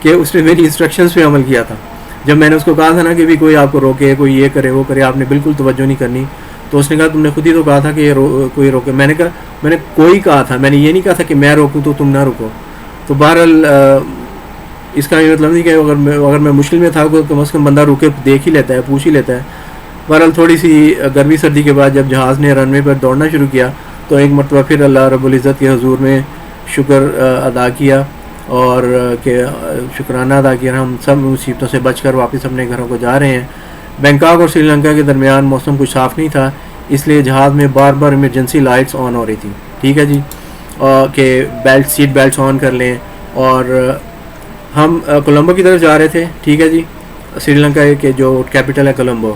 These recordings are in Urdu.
کہ اس نے میری انسٹرکشنز پہ عمل کیا تھا. جب میں نے اس کو کہا تھا نا کہ بھی کوئی آپ کو روکے, کوئی یہ کرے وہ کرے, آپ نے بالکل توجہ نہیں کرنی, تو اس نے کہا تم نے خود ہی تو کہا تھا کہ کوئی روکے. میں نے کہا میں نے کوئی کہا تھا, میں نے یہ نہیں کہا تھا کہ میں روکوں تو تم نہ رکو. تو بہرحال اس کا یہ مطلب نہیں کہ اگر میں مشکل میں تھا تو کم از کم بندہ روکے دیکھ ہی لیتا ہے, پوچھ ہی لیتا ہے. بہرحال تھوڑی سی گرمی سردی کے بعد جب جہاز نے رن وے پر دوڑنا شروع کیا تو ایک مرتبہ پھر اللہ رب العزت کے حضور میں شکر ادا کیا اور کہ شکرانہ ادا کیا, ہم سب مصیبتوں سے بچ کر واپس اپنے گھروں کو جا رہے ہیں. بینکاک اور سری لنکا کے درمیان موسم کچھ صاف نہیں تھا, اس لیے جہاز میں بار بار ایمرجنسی لائٹس آن ہو رہی تھیں. ٹھیک ہے جی, کہ سیٹ بیلٹس آن کر لیں. اور ہم کولمبو کی طرف جا رہے تھے. ٹھیک ہے جی, سری لنکا کے جو کیپٹل ہے کولمبو.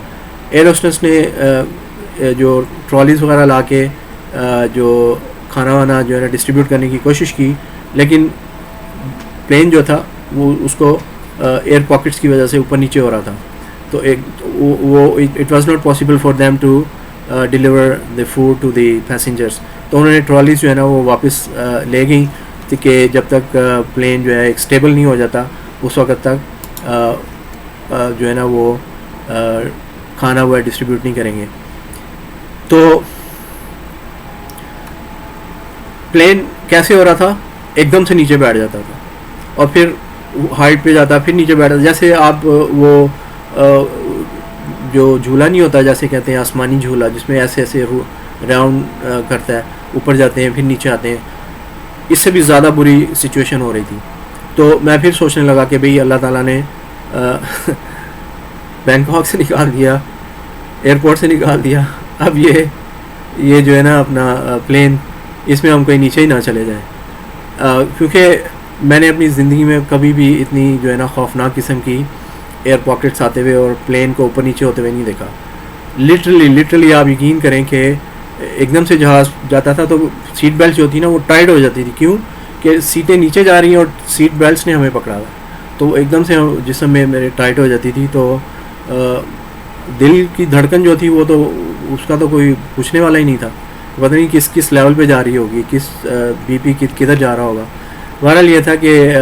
ایئر ہوسٹس نے جو ٹرالیز وغیرہ لا کے جو کھانا وانا جو ہے نا ڈسٹریبیوٹ کرنے کی کوشش کی, لیکن پلین جو تھا وہ اس کو ایئر پاکٹس کی وجہ سے اوپر نیچے ہو رہا تھا. تو وہ it was not possible for them to deliver the food to the passengers. تو انہوں نے ٹرالیز جو ہے نا وہ واپس لے گئیں کہ جب تک پلین جو ہے اسٹیبل نہیں ہو جاتا اس وقت تک جو ہے نا وہ کھانا وہ ڈسٹریبیوٹ نہیں کریں گے. تو پلین کیسے ہو رہا تھا, ایک دم سے نیچے بیٹھ جاتا تھا اور پھر ہائٹ پہ جاتا, پھر نیچے بیٹھا, جیسے آپ وہ جو جھولا نہیں ہوتا جیسے کہتے ہیں آسمانی جھولا جس میں ایسے ایسے راؤنڈ کرتا ہے, اوپر جاتے ہیں پھر نیچے آتے ہیں, اس سے بھی زیادہ بری سچویشن ہو رہی تھی. تو میں پھر سوچنے لگا کہ بھئی اللہ تعالیٰ نے بینکاک سے نکال دیا, ایئرپورٹ سے نکال دیا, اب یہ جو ہے نا اپنا پلین, اس میں ہم کہیں نیچے ہی نہ چلے جائیں. کیونکہ میں نے اپنی زندگی میں کبھی بھی اتنی جو ہے نا خوفناک قسم کی ایئر پاکٹس آتے ہوئے اور پلین کو اوپر نیچے ہوتے ہوئے نہیں دیکھا. لٹرلی آپ یقین کریں کہ ایک دم سے جہاز جاتا تھا تو سیٹ بیلٹ جو ہوتی نا وہ ٹائٹ ہو جاتی تھی. کیوں کہ سیٹیں نیچے جا رہی ہیں اور سیٹ بیلٹس نے ہمیں پکڑا تھا, تو ایک دم سے جسم میں میرے ٹائٹ ہو جاتی تھی. تو دل کی دھڑکن جو تھی وہ تو اس کا تو کوئی پوچھنے والا ہی نہیں تھا, پتہ نہیں کس لیول پہ جا رہی ہوگی, کس بی پی کدھر جا رہا ہوگا. بہرحال یہ تھا کہ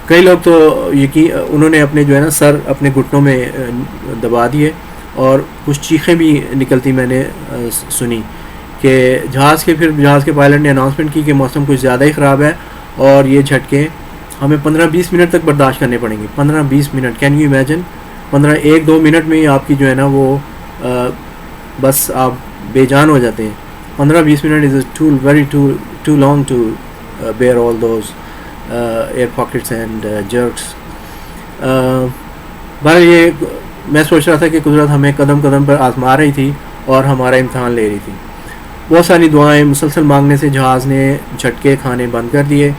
کئی لوگ تو انہوں نے اپنے جو ہے نا سر اپنے گھٹنوں میں دبا دیے اور کچھ چیخیں بھی نکلتی میں نے سنی کہ جہاز کے پائلٹ نے اناؤنسمنٹ کی کہ موسم کچھ زیادہ ہی خراب ہے اور یہ جھٹکے ہمیں 15-20 منٹ تک برداشت کرنے پڑیں گے. 15-20 minute, can you imagine? 1-2 minute میں ہی آپ کی جو ہے نا وہ بس آپ بے جان ہو جاتے ہیں. 15-20 minute is very too long to bear all those air pockets and jerks. بھائی یہ میں سوچ رہا تھا کہ قدرت ہمیں قدم قدم پر آزما رہی تھی اور ہمارا امتحان لے رہی تھی. بہت ساری دعائیں مسلسل مانگنے سے جہاز نے جھٹکے کھانے بند کر دیے.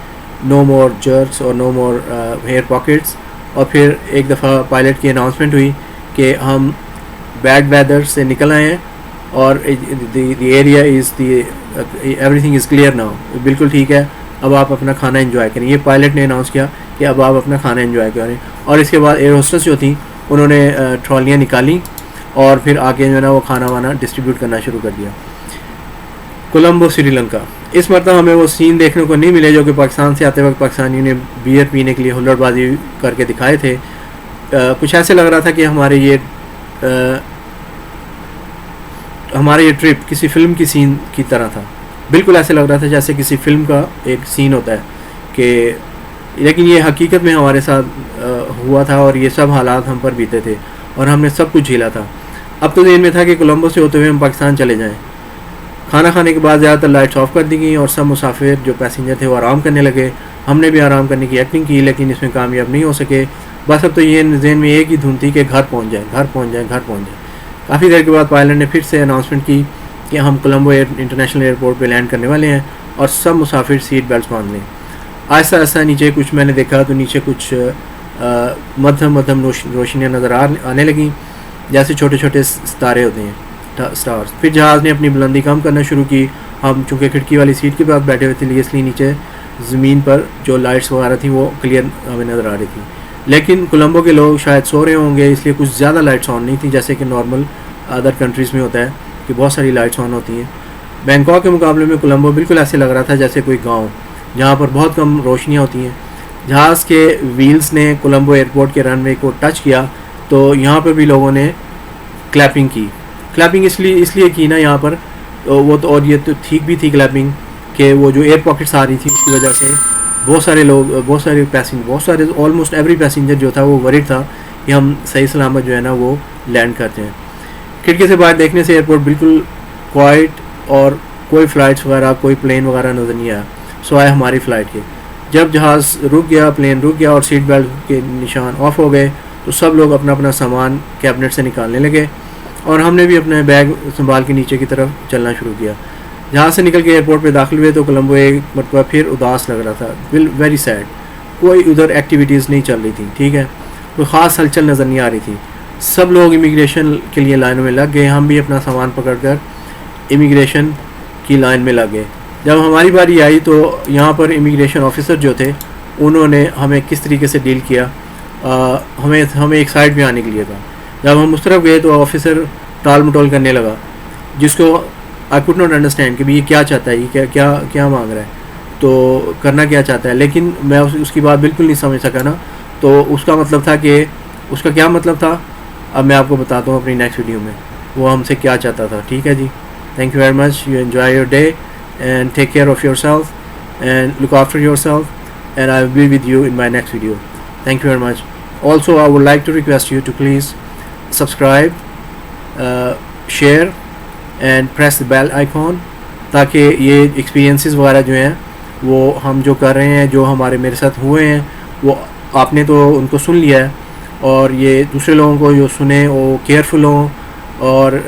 نو مور جرکس اور نو مور ایئر پاکٹس. اور پھر ایک دفعہ پائلٹ کی اناؤنسمنٹ ہوئی کہ ہم بیڈ ویدر سے نکل آئے ہیں اور the area is every thing is clear now, بالکل ٹھیک ہے, اب آپ اپنا کھانا انجوائے کریں. یہ پائلٹ نے اناؤنس کیا کہ اب آپ اپنا کھانا انجوائے کریں. اور اس کے بعد ایئر ہوسٹس جو تھیں انہوں نے ٹرالیاں نکالیں اور پھر آگے جو ہے نا وہ کھانا وانا ڈسٹریبیوٹ کرنا شروع کر دیا. کولمبو سری لنکا. اس مرتبہ ہمیں وہ سین دیکھنے کو نہیں ملے جو کہ پاکستان سے آتے وقت پاکستانیوں نے بیئر پینے کے لیے ہلڑ بازی کر کے دکھائے تھے. کچھ ایسے لگ رہا تھا کہ ہمارے یہ ٹرپ کسی فلم کی سین کی طرح تھا. بالکل ایسے لگ رہا تھا جیسے کسی فلم کا ایک سین ہوتا ہے کہ, لیکن یہ حقیقت میں ہمارے ساتھ ہوا تھا اور یہ سب حالات ہم پر بیتے تھے اور ہم نے سب کچھ جھیلا تھا. اب تو ذہن میں تھا کہ کولمبو سے ہوتے ہوئے ہم پاکستان چلے جائیں. کھانا کھانے کے بعد زیادہ تر لائٹس آف کر دی گئیں اور سب مسافر جو پیسنجر تھے وہ آرام کرنے لگے. ہم نے بھی آرام کرنے کی ایکٹنگ کی لیکن اس میں کامیاب نہیں ہو سکے. بس اب تو یہ ذہن میں ایک ہی دھن تھی کہ گھر پہنچ جائیں. کافی دیر کے بعد پائلٹ نے پھر سے اناؤنسمنٹ کی کہ ہم کولمبو انٹرنیشنل ایئرپورٹ پہ لینڈ کرنے والے ہیں اور سب مسافر سیٹ بیلٹس باندھ لیں. آہستہ آہستہ نیچے کچھ میں نے دیکھا تو نیچے کچھ مدھم روشنیاں نظر آنے لگیں جیسے چھوٹے چھوٹے ستارے ہوتے ہیں, اسٹارز. پھر جہاز نے اپنی بلندی کم کرنا شروع کی. ہم چونکہ کھڑکی والی سیٹ کے پاس بیٹھے ہوئے تھے اس لیے نیچے زمین پر جو لائٹس وغیرہ تھیں وہ کلیئر ہمیں نظر آ رہی تھی. لیکن کولمبو کے لوگ شاید سو رہے ہوں گے اس لیے کچھ زیادہ لائٹس آن نہیں تھیں جیسے کہ نارمل ادر کنٹریز میں ہوتا ہے کہ بہت ساری لائٹس آن ہوتی ہیں. بینکاک کے مقابلے میں کولمبو بالکل ایسے لگ رہا تھا جیسے کوئی گاؤں جہاں پر بہت کم روشنیاں ہوتی ہیں. جہاز کے ویلز نے کولمبو ایئرپورٹ کے رن وے کو ٹچ کیا تو یہاں پر بھی لوگوں نے کلیپنگ کی. کلیپنگ اس لیے کی نا یہاں پر وہ تو, اور یہ تو ٹھیک بھی تھی کلیپنگ کہ وہ جو ایئر پاکٹس آ رہی تھی اس کی وجہ سے بہت سارے آلموسٹ ایوری پیسنجر جو تھا وہ ورڈ تھا کہ ہم صحیح سلامت جو ہے نا وہ لینڈ کرتے ہیں. کھڑکی سے باہر دیکھنے سے ایئرپورٹ بالکل کوائٹ اور کوئی فلائٹس وغیرہ کوئی پلین وغیرہ نظر نہیں آیا سوائے ہماری فلائٹ کے. جب جہاز رک گیا, پلین رک گیا اور سیٹ بیلٹ کے نشان آف ہو گئے تو سب لوگ اپنا اپنا سامان کیبنٹ سے نکالنے لگے اور ہم نے بھی اپنے بیگ سنبھال کے نیچے کی طرف چلنا شروع کیا. جہاں سے نکل کے ایئرپورٹ پہ داخل ہوئے تو کولمبو ایک مرتبہ پھر اداس لگ رہا تھا, ویری سیڈ. کوئی ادھر ایکٹیویٹیز نہیں چل رہی تھیں, ٹھیک ہے, کوئی خاص ہلچل نظر نہیں آ رہی تھی. سب لوگ امیگریشن کے لیے لائنوں میں لگ گئے, ہم بھی اپنا سامان پکڑ کر امیگریشن کی لائن میں لگ گئے. جب ہماری باری آئی تو یہاں پر امیگریشن آفیسر جو تھے انہوں نے ہمیں کس طریقے سے ڈیل کیا, ہمیں ایک سائڈ پہ آنے کے لیے تھا. جب ہم اس طرف گئے تو آفیسر ٹال مٹول کرنے لگا, جس کو آئی کوڈ ناٹ انڈرسٹینڈ کہ یہ کیا چاہتا ہے, یہ کیا مانگ رہا ہے, تو کرنا کیا چاہتا ہے. لیکن میں اس کی بات بالکل نہیں سمجھ سکا نا. تو اس کا مطلب تھا کہ اس کا کیا مطلب تھا اب میں آپ کو بتاتا ہوں اپنی نیکسٹ ویڈیو میں وہ ہم سے کیا چاہتا تھا. ٹھیک ہے جی, thank you very much. You enjoy your day and take care of yourself and look after yourself and I will be with you in my next video. Thank you very much. Also I would like to request you to please subscribe, share and press the bell icon تاکہ یہ ایکسپیرینسز وغیرہ جو ہیں وہ ہم جو کر رہے ہیں, جو میرے ساتھ ہوئے ہیں, وہ آپ نے تو ان کو سن لیا ہے, اور یہ دوسرے لوگوں کو جو سنیں وہ کیئرفل ہوں اور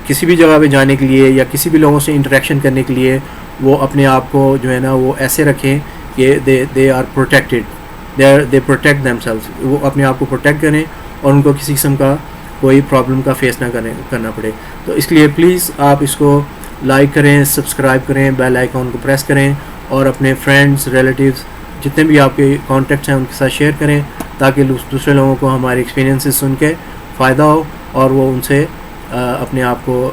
کسی بھی جگہ پہ جانے کے لیے یا کسی بھی لوگوں سے انٹریکشن کرنے کے لیے وہ اپنے آپ کو جو ہے نا وہ ایسے رکھیں کہ they are protected, they protect themselves. وہ اپنے آپ کو پروٹیکٹ کریں اور ان کو کسی قسم کا کوئی پرابلم کا فیس نہ کرنا پڑے. تو اس لیے پلیز آپ اس کو لائک کریں, سبسکرائب کریں, بیل آئیکن کو پریس کریں اور اپنے فرینڈس, ریلیٹیوز جتنے بھی آپ کے کانٹیکٹس ہیں ان کے ساتھ شیئر کریں تاکہ دوسرے لوگوں کو ہمارے ایکسپیرینسز سن کے فائدہ ہو اور وہ ان سے اپنے آپ کو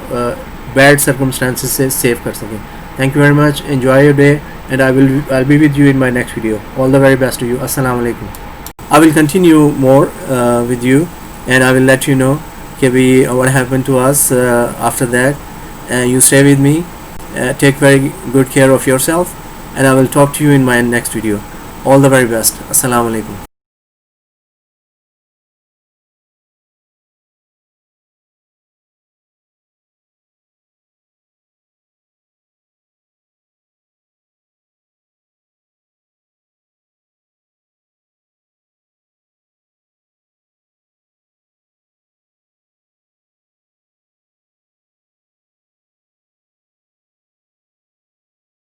بیڈ سرکمسٹانسز سے سیو کر سکیں. Thank you very much. Enjoy your day and I'll be with you in my next video. All the very best to you. Assalamu alaikum. I will continue more with you and I will let you know what happened to us after that. You stay with me. Take very good care of yourself and I will talk to you in my next video. All the very best. Assalamu alaikum.